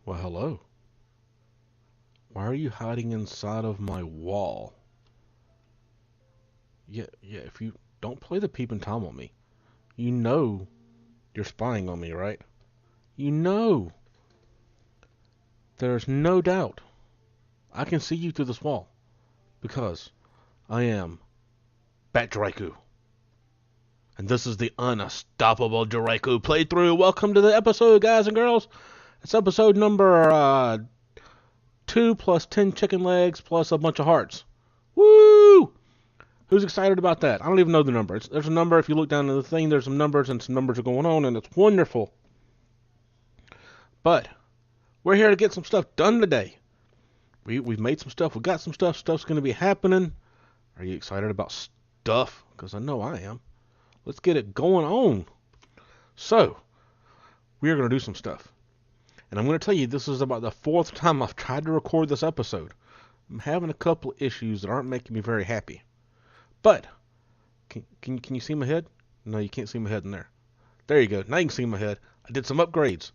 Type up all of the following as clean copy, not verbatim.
Well, hello. Why are you hiding inside of my wall? Yeah, if you don't play the peeping Tom on me, you know you're spying on me, right? You know, there's no doubt I can see you through this wall because I am JaRyCu. And this is the unstoppable JaRyCu playthrough. Welcome to the episode, guys and girls. It's episode number 2 plus 10 chicken legs plus a bunch of hearts. Woo! Who's excited about that? I don't even know the number. There's a number. If you look down at the thing, there's some numbers, and some numbers are going on, and it's wonderful. But we're here to get some stuff done today. We've made some stuff. We've got some stuff. Stuff's going to be happening. Are you excited about stuff? Because I know I am. Let's get it going on. So, we are going to do some stuff. And I'm going to tell you, this is about the fourth time I've tried to record this episode. I'm having a couple of issues that aren't making me very happy. But can you see my head? No, you can't see my head in there. There you go. Now you can see my head. I did some upgrades.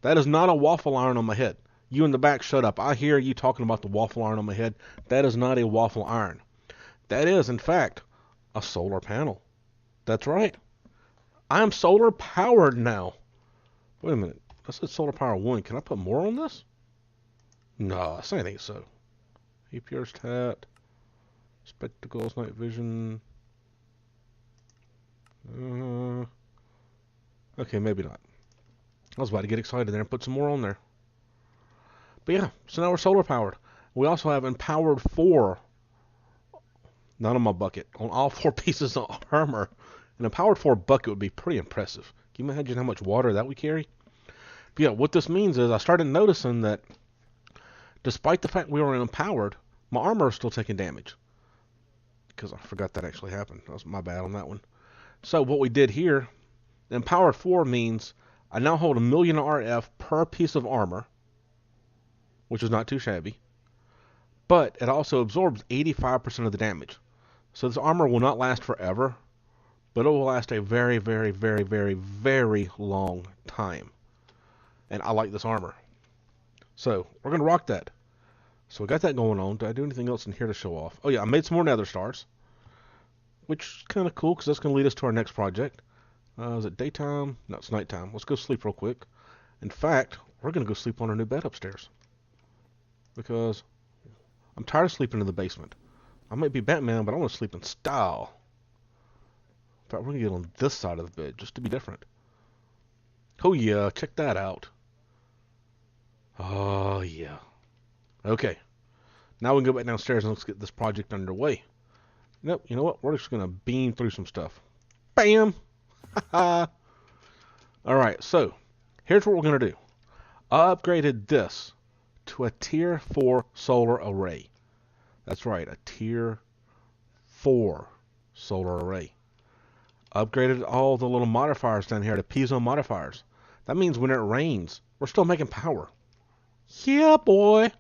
That is not a waffle iron on my head. You in the back, shut up. I hear you talking about the waffle iron on my head. That is not a waffle iron. That is, in fact, a solar panel. That's right. I am solar powered now. Wait a minute. I said solar power 1. Can I put more on this? No, I think so. APR's hat. Spectacles, night vision. Okay, maybe not. I was about to get excited there and put some more on there. But yeah, so now we're solar powered. We also have empowered 4, not on my bucket, on all 4 pieces of armor. An empowered 4 bucket would be pretty impressive. Can you imagine how much water that would carry? But yeah, what this means is I started noticing that despite the fact we were empowered, my armor is still taking damage. Because I forgot that actually happened. That was my bad on that one. So what we did here, the empowered 4 means I now hold 1,000,000 RF per piece of armor, which is not too shabby. But it also absorbs 85% of the damage. So this armor will not last forever, but it will last a very, very, very, very, very long time. And I like this armor. So we're going to rock that. So we got that going on. Did I do anything else in here to show off? Oh yeah, I made some more nether stars, which is kind of cool because that's going to lead us to our next project. Is it daytime? No, it's nighttime. Let's go sleep real quick. In fact, we're going to go sleep on our new bed upstairs because I'm tired of sleeping in the basement. I might be Batman, but I want to sleep in style. In fact, we're going to get on this side of the bed just to be different. Oh yeah, check that out. Oh yeah. Okay. Now we can go back downstairs and let's get this project underway. Nope, you know what? We're just going to beam through some stuff. Bam! Alright, so here's what we're going to do. I upgraded this to a tier 4 solar array. That's right, a tier 4 solar array. Upgraded all the little modifiers down here to piezo modifiers. That means when it rains, we're still making power. Yeah, boy.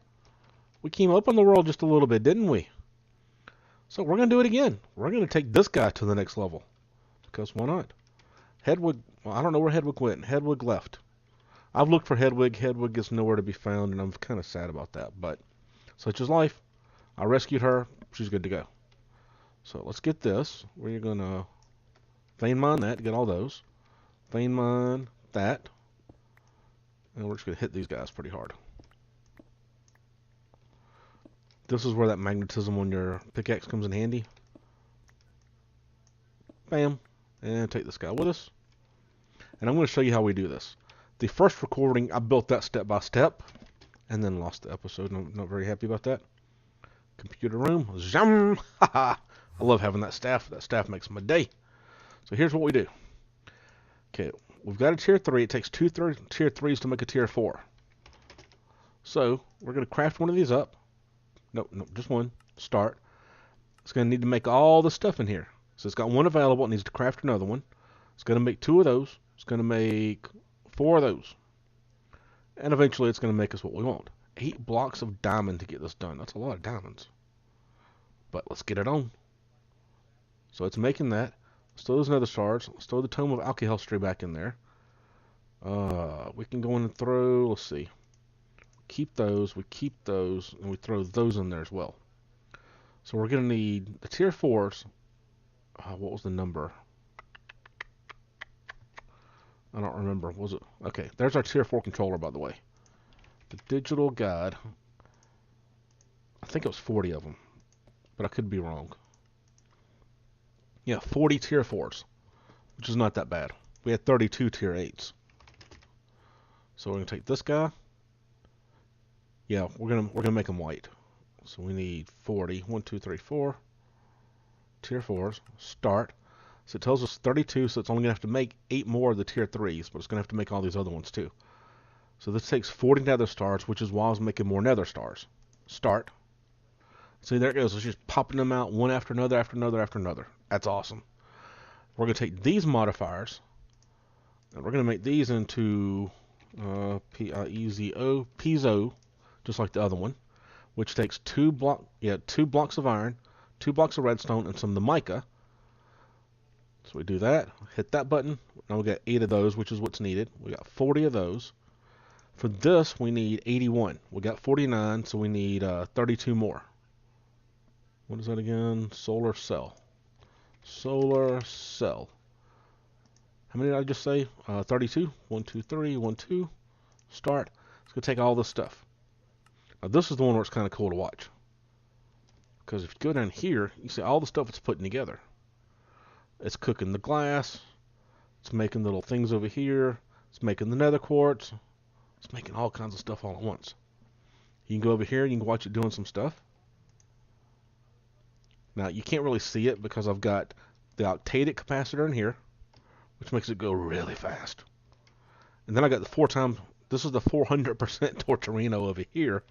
We came up in the world just a little bit, didn't we? So we're going to do it again. We're going to take this guy to the next level. Because why not? Hedwig, well, I don't know where Hedwig went. Hedwig left. I've looked for Hedwig. Hedwig is nowhere to be found, and I'm kind of sad about that. But such is life. I rescued her. She's good to go. So let's get this. We're going to vein mine that, get all those. Vein mine that. And we're just going to hit these guys pretty hard. This is where that magnetism on your pickaxe comes in handy. Bam. And take this guy with us. And I'm going to show you how we do this. The first recording, I built that step by step. And then lost the episode. I'm not very happy about that. Computer room. Zham! Haha! I love having that staff. That staff makes my day. So here's what we do. Okay, we've got a tier 3. It takes 2 tier 3s to make a tier 4. So we're going to craft one of these up. Nope, just one. Start. It's going to need to make all the stuff in here. So it's got one available. It needs to craft another one. It's going to make 2 of those. It's going to make 4 of those. And eventually it's going to make us what we want. 8 blocks of diamond to get this done. That's a lot of diamonds. But let's get it on. So it's making that. Let's throw those nether stars. Let's throw the Tome of Alkahestry back in there. We can go in and throw, let's see. keep those, we keep those, and we throw those in there as well. So we're going to need the tier 4s. What was the number? I don't remember. Was it? Okay, there's our tier 4 controller, by the way. The digital guide. I think it was 40 of them, but I could be wrong. Yeah, 40 tier 4s, which is not that bad. We had 32 tier 8s. So we're going to take this guy. Yeah, we're gonna make them white. So we need 40. 1, 2, 3, 4. Tier 4s. Start. So it tells us 32, so it's only going to have to make 8 more of the tier 3s, but it's going to have to make all these other ones too. So this takes 40 nether stars, which is why I was making more nether stars. Start. See, there it goes. It's just popping them out one after another, after another, after another. That's awesome. We're going to take these modifiers, and we're going to make these into P-I-E-Z-O, piezo, just like the other one, which takes 2 blocks of iron, 2 blocks of redstone, and some of the mica. So we do that, hit that button. Now we got 8 of those, which is what's needed. We got 40 of those. For this, we need 81. We got 49, so we need 32 more. What is that again? Solar cell. Solar cell. How many did I just say? 32. 1, 2, 3. 1, 2. Start. It's going to take all this stuff. Now this is the one where it's kind of cool to watch. Because if you go down here, you see all the stuff it's putting together. It's cooking the glass. It's making little things over here. It's making the nether quartz. It's making all kinds of stuff all at once. You can go over here and you can watch it doing some stuff. Now you can't really see it because I've got the octadic capacitor in here, which makes it go really fast. And then I got the 4 times, this is the 400% Torturino over here,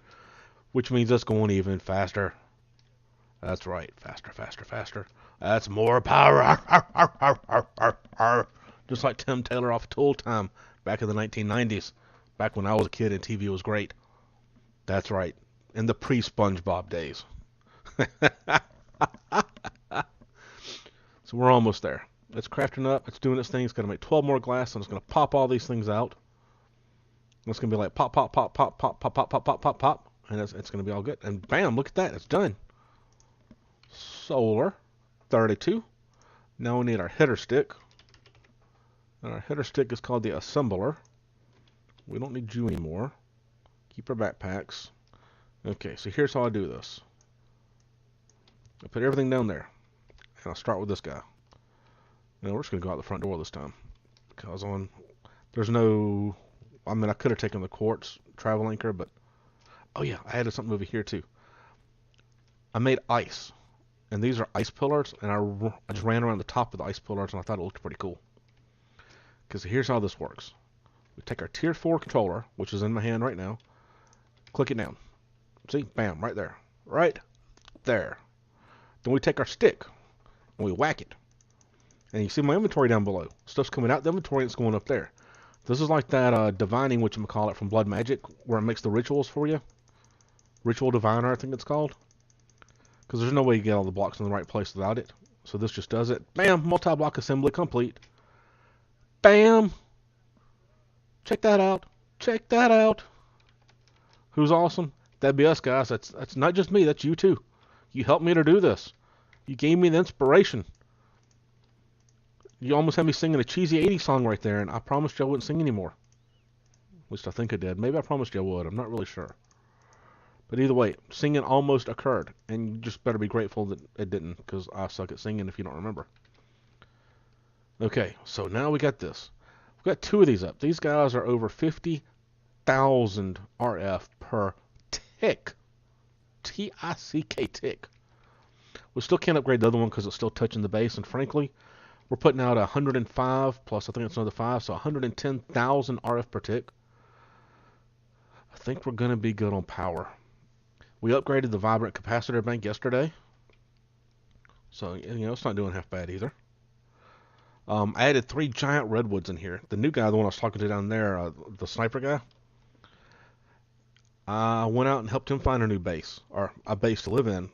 which means it's going even faster. That's right, faster, faster, faster. That's more power. Just like Tim Taylor off Tool Time back in the 1990s, back when I was a kid and TV was great. That's right, in the pre-SpongeBob days. So we're almost there. It's crafting up. It's doing its thing. It's going to make 12 more glass, and it's going to pop all these things out. And it's going to be like pop, pop, pop, pop, pop, pop, pop, pop, pop, pop, pop. And it's going to be all good. And bam, look at that. It's done. Solar. 32. Now we need our header stick. And our header stick is called the assembler. We don't need you anymore. Keep our backpacks. Okay, so here's how I do this. I put everything down there. And I'll start with this guy. And we're just going to go out the front door this time. Because there's no, I mean, I could have taken the quartz travel anchor, but, oh yeah, I added something over here too. I made ice. And these are ice pillars, and I just ran around the top of the ice pillars, and I thought it looked pretty cool. Because here's how this works. We take our tier 4 controller, which is in my hand right now, click it down. See? Bam, right there. Right there. Then we take our stick, and we whack it. And you see my inventory down below. Stuff's coming out the inventory, and it's going up there. This is like that divining, whatchamacallit, from Blood Magic, where it makes the rituals for you. Ritual Diviner, I think it's called. Because there's no way you get all the blocks in the right place without it. So this just does it. Bam! Multi-block assembly complete. Bam! Check that out. Check that out. Who's awesome? That'd be us, guys. That's not just me. That's you, too. You helped me to do this. You gave me the inspiration. You almost had me singing a cheesy 80s song right there, and I promised you I wouldn't sing anymore. At least I think I did. Maybe I promised you I would. I'm not really sure. But either way, singing almost occurred, and you just better be grateful that it didn't, because I suck at singing if you don't remember. Okay, so now we got this. We've got 2 of these up. These guys are over 50,000 RF per tick. T-I-C-K tick. We still can't upgrade the other one because it's still touching the base, and frankly, we're putting out 105, plus I think it's another 5, so 110,000 RF per tick. I think we're going to be good on power. We upgraded the vibrant capacitor bank yesterday. So, you know, it's not doing half bad either. I added 3 giant redwoods in here. The new guy, the one I was talking to down there, the sniper guy, I went out and helped him find a new base, or a base to live in.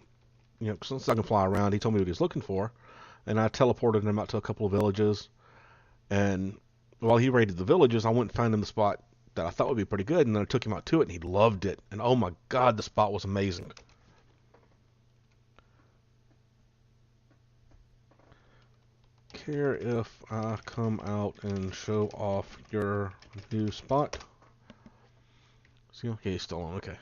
You know, since I can fly around, he told me what he was looking for. And I teleported him out to a couple of villages. And while he raided the villages, I went and found him the spot that I thought would be pretty good, and then I took him out to it, and he loved it. And oh my God, the spot was amazing. Care if I come out and show off your new spot? See, okay, he's still on. Okay.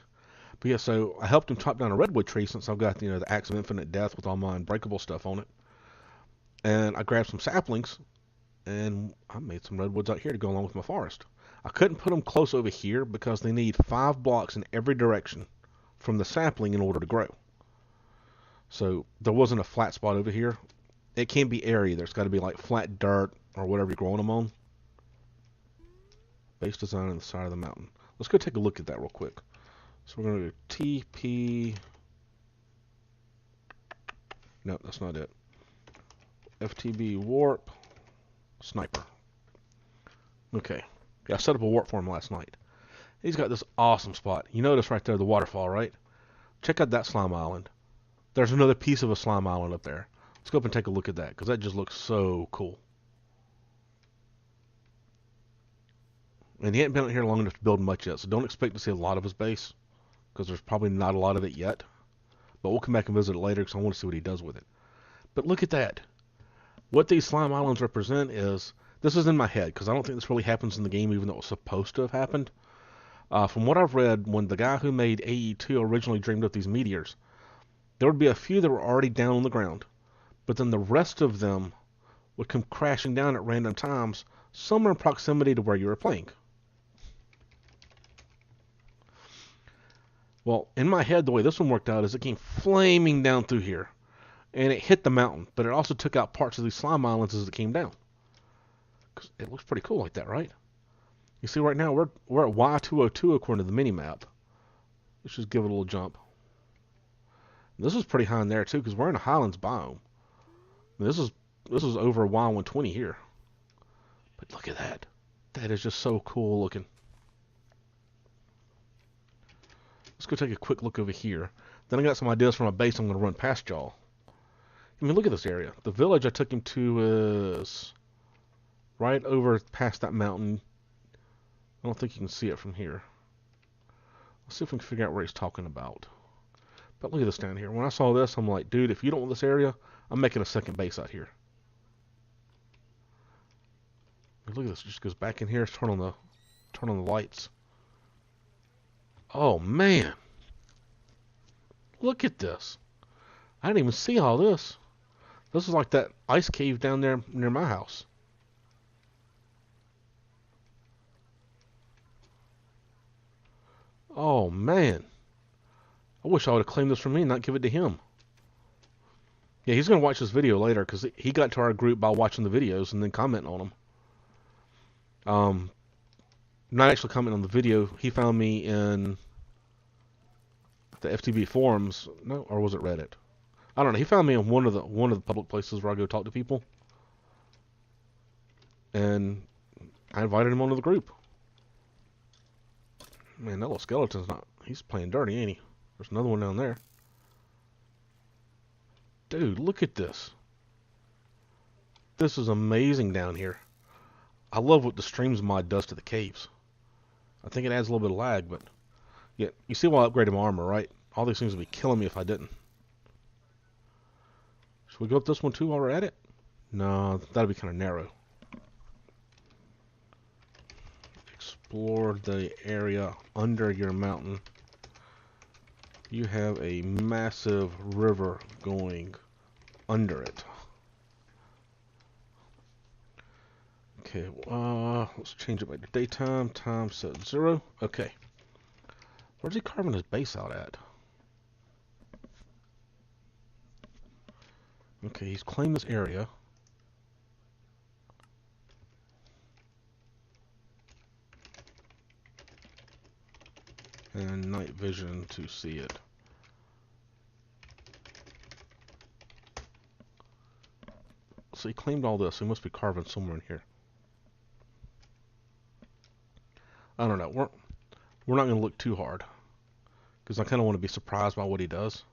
But yeah, so I helped him chop down a redwood tree since I've got, the Axe of Infinite Death with all my unbreakable stuff on it. And I grabbed some saplings, and I made some redwoods out here to go along with my forest. I couldn't put them close over here because they need 5 blocks in every direction from the sapling in order to grow. So there wasn't a flat spot over here. It can't be airy. There's got to be like flat dirt or whatever you're growing them on. Base design on the side of the mountain. Let's go take a look at that real quick. So we're going to do TP. No, that's not it. FTB warp sniper. Okay. Yeah, I set up a warp for him last night. He's got this awesome spot. You notice right there the waterfall, right? Check out that slime island. There's another piece of a slime island up there. Let's go up and take a look at that, because that just looks so cool. And he hasn't been out here long enough to build much yet, so don't expect to see a lot of his base, because there's probably not a lot of it yet. But we'll come back and visit it later, because I want to see what he does with it. But look at that. What these slime islands represent is, this is in my head, because I don't think this really happens in the game, even though it was supposed to have happened. From what I've read, when the guy who made AE2 originally dreamed up these meteors, there would be a few that were already down on the ground, but then the rest of them would come crashing down at random times, somewhere in proximity to where you were playing. Well, in my head, the way this one worked out is it came flaming down through here, and it hit the mountain, but it also took out parts of these slime islands as it came down. 'Cause it looks pretty cool like that, right? You see, right now we're at Y202 according to the mini map. Let's just give it a little jump. And this is pretty high in there too, because we're in a highlands biome. And this is over Y120 here. But look at that. That is just so cool looking. Let's go take a quick look over here. Then I got some ideas for my base I'm going to run past y'all. I mean, look at this area. The village I took him to is right over past that mountain. I don't think you can see it from here. Let's see if we can figure out where he's talking about. But look at this down here. When I saw this, I'm like, dude, if you don't want this area, I'm making a second base out here. And look at this. It just goes back in here. Turn on the lights. Oh man. Look at this. I didn't even see all this. This is like that ice cave down there near my house. Oh man. I wish I would have claimed this for me and not give it to him. Yeah, he's going to watch this video later because he got to our group by watching the videos and then commenting on them. Not actually commenting on the video. He found me in the FTB forums. No, or was it Reddit? I don't know. He found me in one of the public places where I go talk to people. And I invited him onto the group. Man, that little skeleton's not... He's playing dirty, ain't he? There's another one down there. Dude, look at this. This is amazing down here. I love what the streams mod does to the caves. I think it adds a little bit of lag, but... Yeah, you see why I upgraded my armor, right? All these things would be killing me if I didn't. Should we go up this one too while we're at it? No, that'd be kind of narrow. Explore the area under your mountain. You have a massive river going under it. Okay, let's change it back to daytime. Time set 0. Okay. Where's he carving his base out at? Okay, he's claimed this area. And night vision to see it. So he claimed all this. He must be carving somewhere in here. I don't know. We're not going to look too hard, because I kind of want to be surprised by what he does.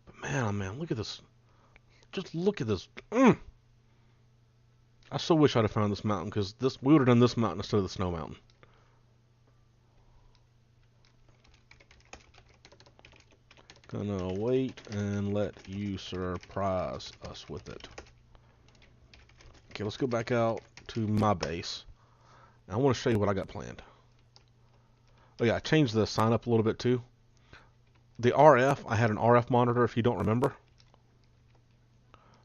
But man, oh man, look at this. Just look at this. I still wish I'd have found this mountain, because we would have done this mountain instead of the snow mountain. Gonna wait and let you surprise us with it. Okay, let's go back out to my base. I want to show you what I got planned. Oh yeah, I changed the sign up a little bit too. The RF, I had an RF monitor if you don't remember.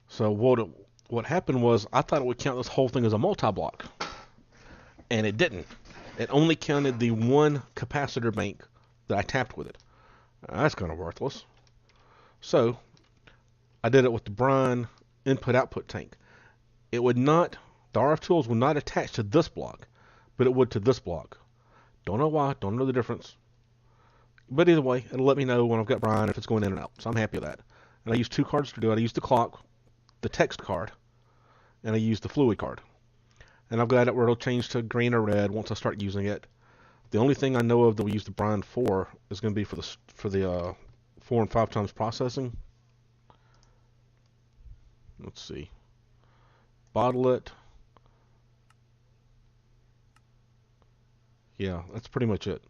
So what happened was I thought it would count this whole thing as a multi-block. And it didn't. It only counted the one capacitor bank that I tapped with it. That's kind of worthless. So I did it with the brine input-output tank. It would not, the RF tools would not attach to this block, but it would to this block. Don't know why, don't know the difference. But either way, it'll let me know when I've got brine if it's going in and out. So I'm happy with that. And I used two cards to do it. I used the clock, the text card, and I used the fluid card. And I've got it where it'll change to green or red once I start using it. The only thing I know of that we use the brine for is going to be for the 4 and 5 times processing. Let's see. Bottle it. Yeah, that's pretty much it.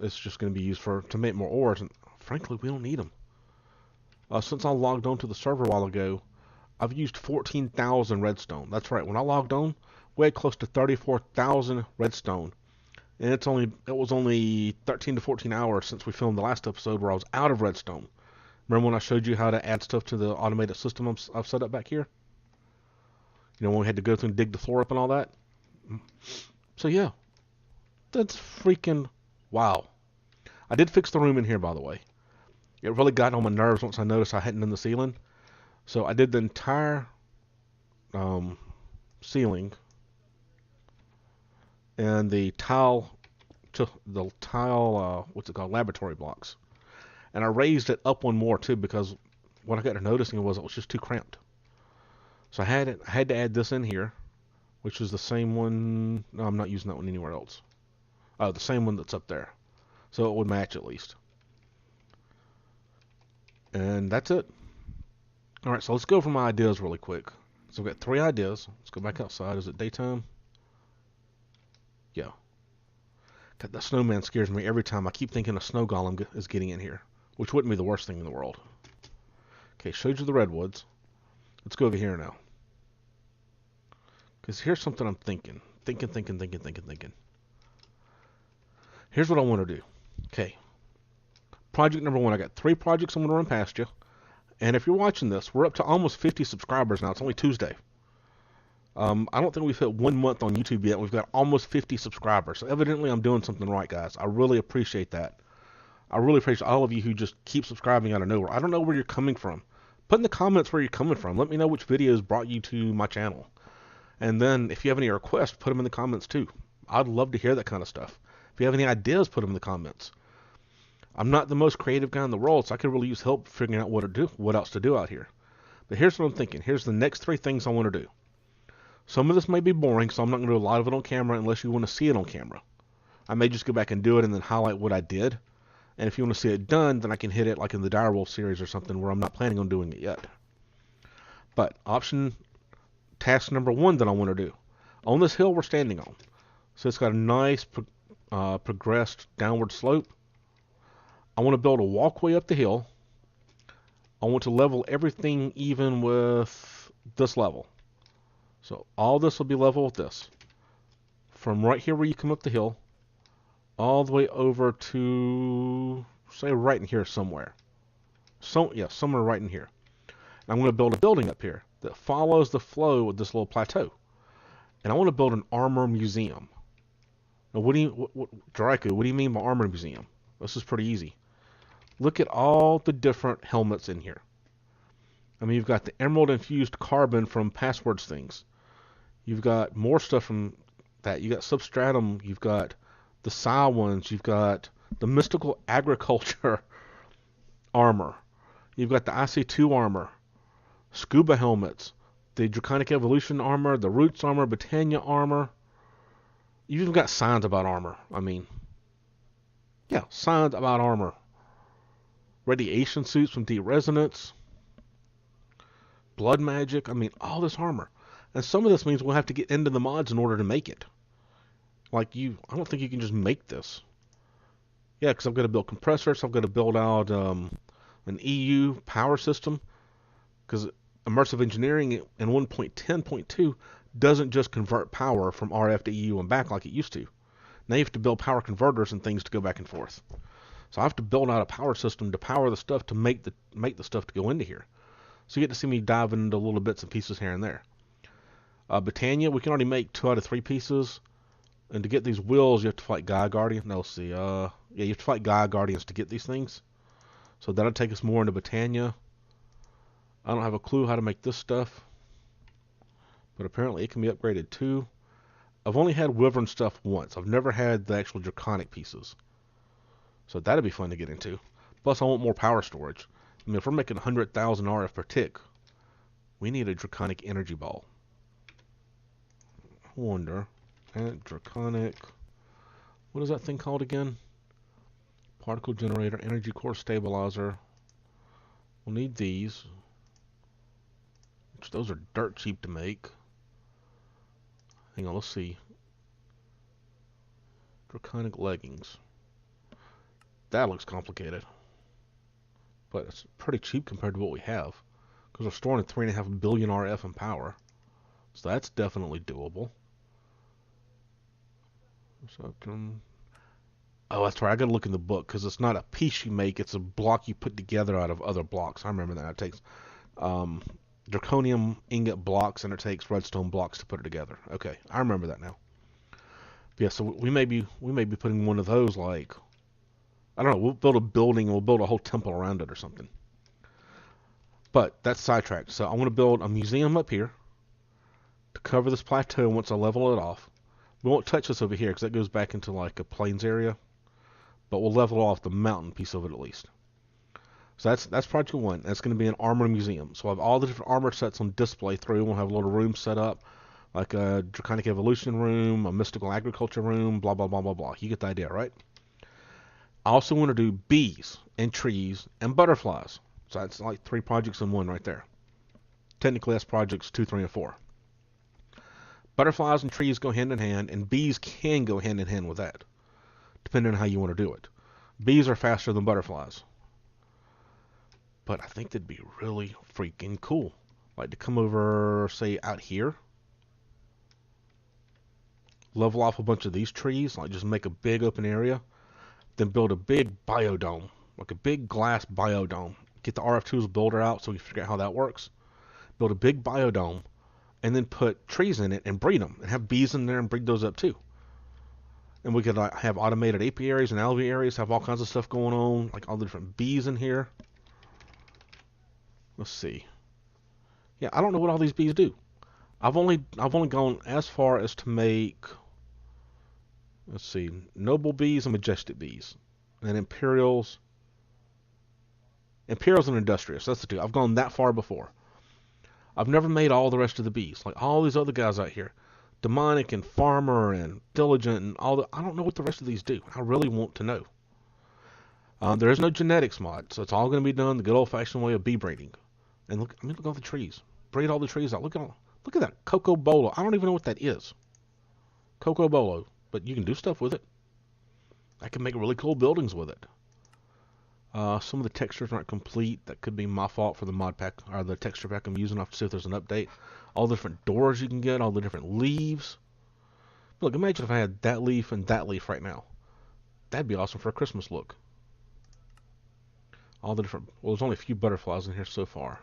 It's just going to be used to make more ores, and frankly, we don't need them. Since I logged on to the server a while ago, I've used 14,000 redstone. That's right. When I logged on, we had close to 34,000 redstone, and it was only 13 to 14 hours since we filmed the last episode where I was out of redstone. Remember when I showed you how to add stuff to the automated system I've set up back here? You know, when we had to go through and dig the floor up and all that? So yeah, that's freaking wow. I did fix the room in here, by the way. It really got on my nerves once I noticed I hadn't done the ceiling. So I did the entire ceiling and the tile, what's it called, laboratory blocks. And I raised it up one more too, because what I got to noticing was it was just too cramped. So I had to add this in here, which is the same one. No, I'm not using that one anywhere else. The same one that's up there. So it would match at least. And that's it. Alright, so let's go over my ideas really quick. So we've got 3 ideas. Let's go back outside. Is it daytime? Yeah. God, that snowman scares me every time. I keep thinking a snow golem is getting in here, which wouldn't be the worst thing in the world. Okay, showed you the redwoods. Let's go over here now. Because here's something I'm thinking. Thinking. Here's what I want to do. Okay. Project number 1. I got 3 projects I'm going to run past you. And if you're watching this, we're up to almost 50 subscribers now. It's only Tuesday. I don't think we've hit 1 month on YouTube yet. We've got almost 50 subscribers. So evidently I'm doing something right, guys. I really appreciate that. I really appreciate all of you who just keep subscribing out of nowhere. I don't know where you're coming from. Put in the comments where you're coming from. Let me know which videos brought you to my channel. And then if you have any requests, put them in the comments too. I'd love to hear that kind of stuff. If you have any ideas, put them in the comments. I'm not the most creative guy in the world, so I could really use help figuring out what else to do out here. But here's what I'm thinking. Here's the next 3 things I want to do. Some of this may be boring, so I'm not going to do a lot of it on camera unless you want to see it on camera. I may just go back and do it and then highlight what I did. And if you want to see it done, then I can hit it like in the Direwolf series or something where I'm not planning on doing it yet. But task number 1 that I want to do. On this hill we're standing on. So it's got a nice progressed downward slope. I want to build a walkway up the hill. I want to level everything even with this level. So all this will be level with this. From right here where you come up the hill, all the way over to, say, right in here somewhere. Somewhere right in here. I'm going to build a building up here that follows the flow of this little plateau. And I want to build an armor museum. Now, JaRyCu, what do you mean by armor museum? This is pretty easy. Look at all the different helmets in here. I mean, you've got the emerald infused carbon from Passwords things. You've got more stuff from that. You got substratum. You've got the psi ones. You've got the mystical agriculture armor. You've got the IC2 armor, scuba helmets, the draconic evolution armor, the roots armor, Botania armor. You've even got signs about armor. I mean, yeah, signs about armor. Radiation suits from deep resonance. blood magic. I mean, all this armor. And some of this means we'll have to get into the mods in order to make it. I don't think you can just make this. Yeah, because I've got to build compressors. I've got to build out an EU power system. Because immersive engineering in 1.10.2 doesn't just convert power from RF to EU and back like it used to. Now you have to build power converters and things to go back and forth. So I have to build out a power system to power the stuff to make the stuff to go into here. So you get to see me diving into little bits and pieces here and there. Botania, we can already make 2 out of 3 pieces. And to get these wheels, you have to fight Gaia Guardians. No, let's see. Yeah, you have to fight Gaia Guardians to get these things. So that'll take us more into Botania. I don't have a clue how to make this stuff. But apparently it can be upgraded too. I've only had Wyvern stuff once. I've never had the actual Draconic pieces. So that'd be fun to get into. Plus I want more power storage. I mean, if we're making 100,000 RF per tick, we need a Draconic energy ball. I wonder. Draconic. What is that thing called again? Particle generator, energy core stabilizer. We'll need these. Which those are dirt cheap to make. Hang on, let's see. Draconic leggings. That looks complicated. But it's pretty cheap compared to what we have. Because we're storing at 3.5 billion RF in power. So that's definitely doable. So oh, that's right. I gotta look in the book because it's not a piece you make; it's a block you put together out of other blocks. I remember that. It takes draconium ingot blocks and it takes redstone blocks to put it together. Okay, I remember that now. But yeah, so we may be putting one of those, like, I don't know. We'll build a building and we'll build a whole temple around it or something. But that's sidetracked. So I want to build a museum up here to cover this plateau once I level it off. We won't touch this over here because that goes back into like a plains area. But we'll level off the mountain piece of it at least. So that's project 1. That's going to be an armor museum. So we'll have all the different armor sets on display through. We'll have a little room set up, like a Draconic Evolution room, a Mystical Agriculture room, blah, blah, blah, blah, blah. You get the idea, right? I also want to do bees and trees and butterflies. So that's like 3 projects in 1 right there. Technically, that's projects 2, 3, and 4. Butterflies and trees go hand in hand, and bees can go hand in hand with that, depending on how you want to do it. Bees are faster than butterflies. But I think that'd be really freaking cool. Like to come over, say, out here, level off a bunch of these trees, like just make a big open area, then build a big biodome, like a big glass biodome. Get the RF Tools builder out so we can figure out how that works. Build a big biodome, and then put trees in it and breed them, and have bees in there and breed those up too. And we could have automated apiaries and alvearies, have all kinds of stuff going on, like all the different bees in here. Let's see. Yeah, I don't know what all these bees do. I've only gone as far as to make, let's see, noble bees and majestic bees, and imperials and industrious. That's the 2. I've gone that far before. I've never made all the rest of the bees, like all these other guys out here, demonic and farmer and diligent and all the. I don't know what the rest of these do. I really want to know. There is no genetics mod, so it's all going to be done the good old-fashioned way of bee breeding. And look, look at all the trees. Breed all the trees out. Look at that Coco Bolo. I don't even know what that is. Coco Bolo, but you can do stuff with it. I can make really cool buildings with it. Some of the textures aren't complete. That could be my fault for the mod pack or the texture pack I'm using. I'll have to see if there's an update. All the different doors you can get, all the different leaves. Look, imagine if I had that leaf and that leaf right now. That'd be awesome for a Christmas look. All the different, well, there's only a few butterflies in here so far.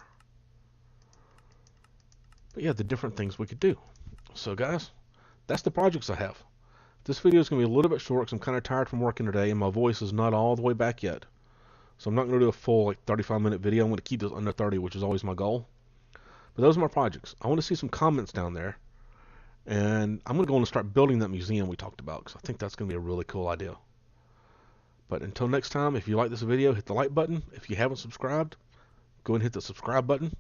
But yeah, the different things we could do. So guys, that's the projects I have. This video is going to be a little bit short because I'm kind of tired from working today and my voice is not all the way back yet. So I'm not going to do a full like 35-minute video. I'm going to keep this under 30, which is always my goal. But those are my projects. I want to see some comments down there. And I'm going to go and start building that museum we talked about because I think that's going to be a really cool idea. But until next time, if you like this video, hit the like button. If you haven't subscribed, go and hit the subscribe button.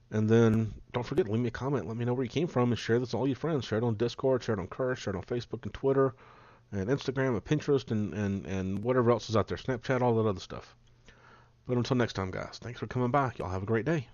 And then don't forget, leave me a comment. Let me know where you came from and share this with all your friends. Share it on Discord, share it on Curse, share it on Facebook and Twitter, and Instagram and Pinterest and whatever else is out there. Snapchat, all that other stuff. But until next time, guys, thanks for coming by. Y'all have a great day.